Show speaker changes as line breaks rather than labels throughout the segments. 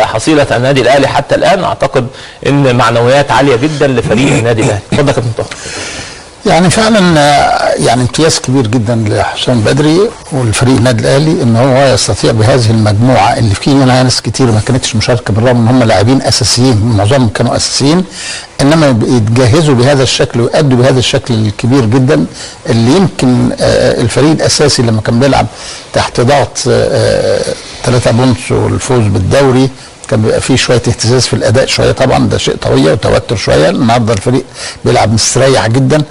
حصيلة النادي الاهلي حتى الان، اعتقد ان معنويات عالية جدا لفريق النادي الاهلي. اتفضل يا كابتن طه.
يعني فعلا يعني امتياز كبير جدا لحسام بدري والفريق النادي الاهلي ان هو يستطيع بهذه المجموعه اللي فيها ناس كتير ما كانتش مشاركه بالرغم ان هم لاعبين اساسيين، معظمهم كانوا اساسيين، انما يتجهزوا بهذا الشكل ويأدوا بهذا الشكل الكبير جدا اللي يمكن الفريق الاساسي لما كان بيلعب تحت ضغط 3 بونت والفوز بالدوري كان بيبقى فيه شويه اهتزاز في الاداء شويه، طبعا ده شيء طبيعي وتوتر شويه. النهارده الفريق بيلعب مستريح جدا،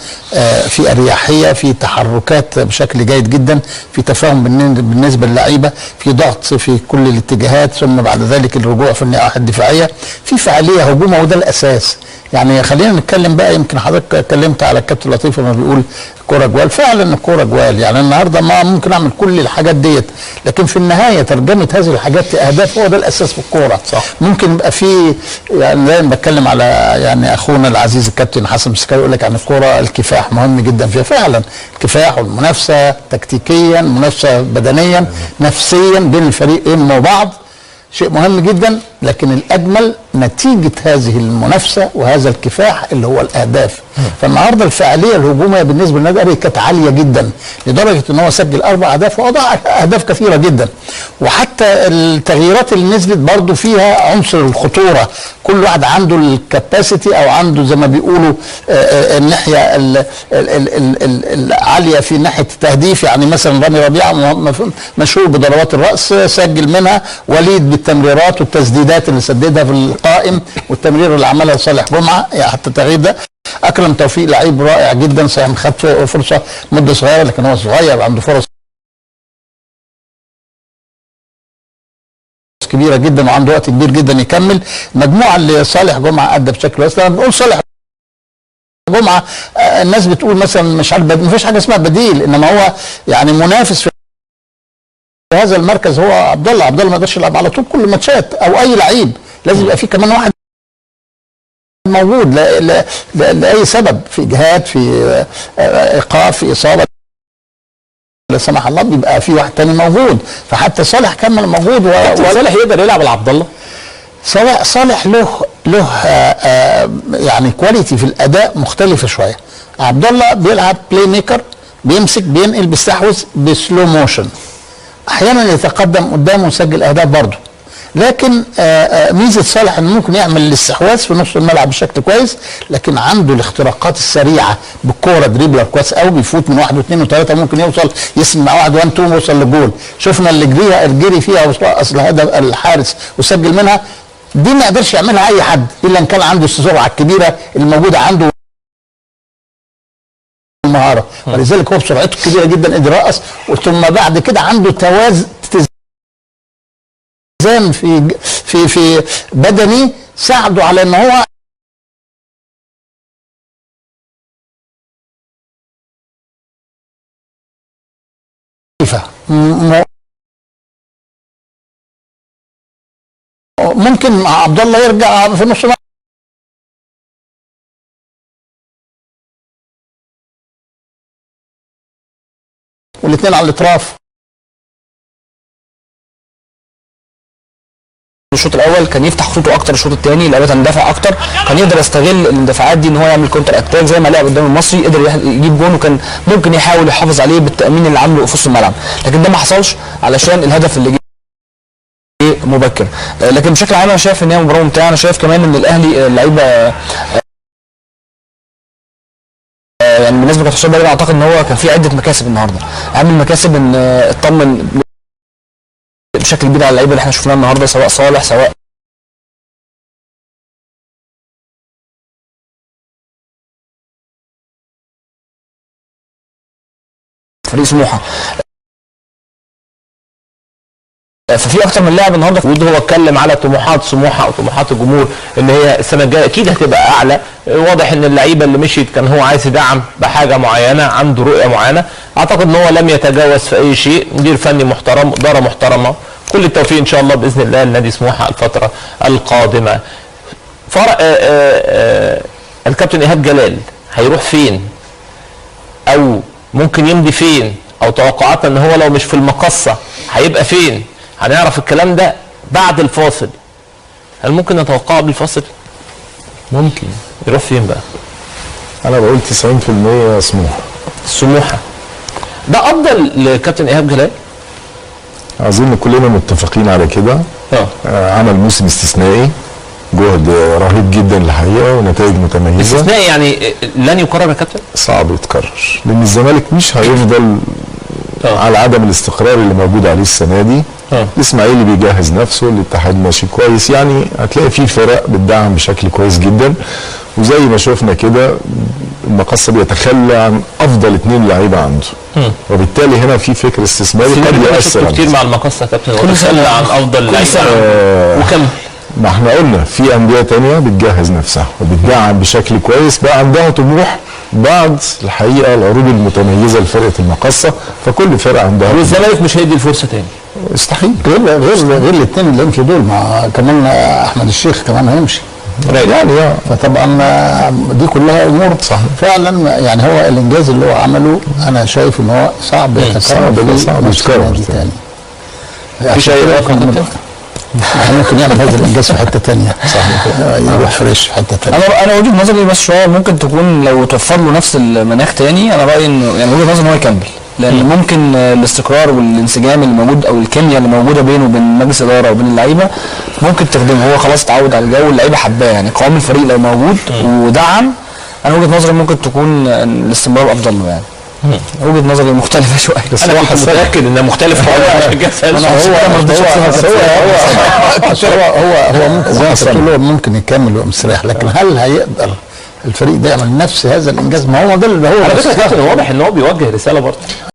في اريحيه، في تحركات بشكل جيد جدا، في تفاهم بالنسبه للعيبه، في ضغط في كل الاتجاهات، ثم بعد ذلك الرجوع في النواحي الدفاعيه، في فعاليه هجومه، وده الاساس. يعني خلينا نتكلم بقى، يمكن حضرتك اتكلمت على الكابتن لطيف لما بيقول الكوره جوال، فعلا الكوره جوال. يعني النهارده ما ممكن اعمل كل الحاجات ديت، لكن في النهايه ترجمه هذه الحاجات لاهداف، هو ده الاساس في الكوره. ممكن يبقى في، يعني دايما بتكلم على يعني اخونا العزيز الكابتن حسن مسكري يقول لك عن الكوره الكفاح مهم جدا فيها، فعلا الكفاح والمنافسه تكتيكيا، منافسه بدنيا، نفسيا بين الفريقين وبعض شيء مهم جدا، لكن الاجمل نتيجه هذه المنافسه وهذا الكفاح اللي هو الاهداف. فالنهارده الفعاليه الهجوميه بالنسبه للنادي الاهلي كانت عاليه جدا لدرجه ان هو سجل 4 اهداف ووضع اهداف كثيره جدا، وحتى التغييرات اللي نزلت برضو فيها عنصر الخطوره، كل واحد عنده الكاباسيتي او عنده زي ما بيقولوا الناحيه العاليه في ناحيه التهديف. يعني مثلا رامي ربيعه مشهور بضربات الراس، سجل منها، وليد بالتمريرات والتسديدات اللي سددها في القائم، والتمرير اللي عملها صالح جمعه، يعني حتى التغيير ده. اكرم توفيق لعيب رائع جدا، صحيح خد فرصه مده صغيره لكن هو صغير عنده فرص كبيره جدا وعنده وقت كبير جدا يكمل. المجموعه اللي صالح جمعه ادى بشكل كويس. لما بنقول صالح جمعه الناس بتقول مثلا مش عارف، ما فيش حاجه اسمها بديل، انما هو يعني منافس في هذا المركز. هو عبد الله ما يقدرش يلعب على طول كل الماتشات، او اي لعيب لازم يبقى فيه كمان واحد موجود لاي سبب، في اجهاد، في ايقاف، في اصابه لا سمح الله، بيبقى في واحد تاني موجود. فحتى صالح كان موجود
صالح يقدر يلعب على عبد الله.
صالح له يعني كواليتي في الاداء مختلفه شويه. عبد الله بيلعب بلاي ميكر، بيمسك، بينقل، بيستحوذ بسلو موشن، احيانا يتقدم قدامه ويسجل اهداف برضه. لكن ميزه صالح انه ممكن يعمل الاستحواذ في نص الملعب بشكل كويس، لكن عنده الاختراقات السريعه بالكوره، دريبلر كويس قوي، بيفوت من 1 و2 و3، ممكن يوصل يسمع مع 1 1 2 ويوصل لجول. شفنا اللي جري فيها اصل هدف الحارس وسجل منها، دي ما يقدرش يعملها اي حد الا ان كان عنده السرعه الكبيره اللي موجوده عنده المهاره، ولذلك هو بسرعته الكبيره جدا قدر يرقص، ثم بعد كده عنده اتزان في بدني ساعده على ان هو ممكن عبد الله يرجع في نص والاثنين على الاطراف.
الشوط الاول كان يفتح خطوطه اكتر، الشوط الثاني لعيبه ندافع اكتر، كان يقدر يستغل الاندفاعات دي ان هو يعمل كونتر اتاك زي ما لعب قدام المصري، قدر يجيب جون، وكان ممكن يحاول يحافظ عليه بالتامين اللي عامله في نص الملعب، لكن ده ما حصلش علشان الهدف اللي جه مبكر. لكن بشكل عام انا شايف ان هي مباراه ممتعه. انا شايف كمان ان الاهلي اللعيبه يعني بالنسبه لحسام بدري اعتقد ان هو كان في عده مكاسب النهارده، اهم مكاسب ان اطمن بشكل كبير على اللعيبه اللي احنا شفناها النهارده، سواء صالح سواء فريق سموحه.
ففي اكتر من لاعب النهارده هو اتكلم على طموحات سموحه او طموحات الجمهور ان هي السنه الجايه اكيد هتبقى اعلى. واضح ان اللعيبه اللي مشيت كان هو عايز يدعم بحاجه معينه، عنده رؤيه معينه. اعتقد ان هو لم يتجاوز في اي شيء، مدير فني محترم، اداره محترمه، كل التوفيق ان شاء الله باذن الله لنادي سموحه الفتره القادمه. فرق الكابتن ايهاب جلال هيروح فين او ممكن يمضي فين، او توقعاتنا ان هو لو مش في المقصه هيبقى فين؟ هنعرف الكلام ده بعد الفاصل. هل ممكن نتوقعه بالفصل؟
ممكن.
يروح فين بقى؟
انا بقول 90% سموحه.
سموحه ده افضل لكابتن ايهاب جلال؟
اظن كلنا متفقين على كده. عمل موسم استثنائي، جهد رهيب جدا الحقيقه ونتائج متميزه.
استثنائي يعني لن يكرر يا كابتن؟
صعب يتكرر لان الزمالك مش هيفضل على عدم الاستقرار اللي موجود عليه السنه دي. الاسماعيلي بيجهز نفسه، الاتحاد ماشي كويس، يعني هتلاقي في فرق بتدعم بشكل كويس جدا. وزي ما شفنا كده المقصه بيتخلى عن افضل 2 لعيبه عنده، وبالتالي هنا في فكر استثماري قد يؤثر
كتير مع المقصه يا كابتن، كل سنه عن افضل لعيبه وكم.
ما احنا قلنا في انديه تانية بتجهز نفسها وبتدعم بشكل كويس، بقى عندها طموح بعد الحقيقه العروض المتميزه لفرقه المقصه، فكل فرقه عندها.
والزمالك مش هيدي الفرصه تاني
استحيل. غير الاثنين اللي يمشوا دول، مع كمان احمد الشيخ كمان هيمشي يعني. فطبعا دي كلها امور صح فعلا. يعني هو الانجاز اللي هو عمله انا شايف ان هو صعب يتكرر
صعب يتكرر
تاني.
مفيش اي
ممكن يعمل هذا الانجاز في حته ثانيه، صحيح، يروح فريش في حته ثانيه.
انا وجهه نظري بس شويه ممكن تكون لو توفر له نفس المناخ تاني، انا رايي انه يعني وجهه نظري ان هو يكمل، لان ممكن الاستقرار والانسجام اللي موجود او الكيمياء اللي موجوده بينه وبين مجلس الاداره وبين اللعيبه ممكن تخدمه. هو خلاص اتعود على الجو، اللعيبه حباه، يعني قوام الفريق لو موجود ودعم، انا وجهه نظري ممكن تكون الاستمرار افضل له يعني. وجهه نظري مختلفه شويه،
بس انا كنت متاكد انها مختلفه.
هو ممكن زي ما بتقول هو ممكن يكمل ومستريح، لكن هل هيقدر الفريق ده يعمل نفس هذا الانجاز؟ ما هو ده اللي هو
على فكره كابتن واضح ان هو بيوجه رساله برضه.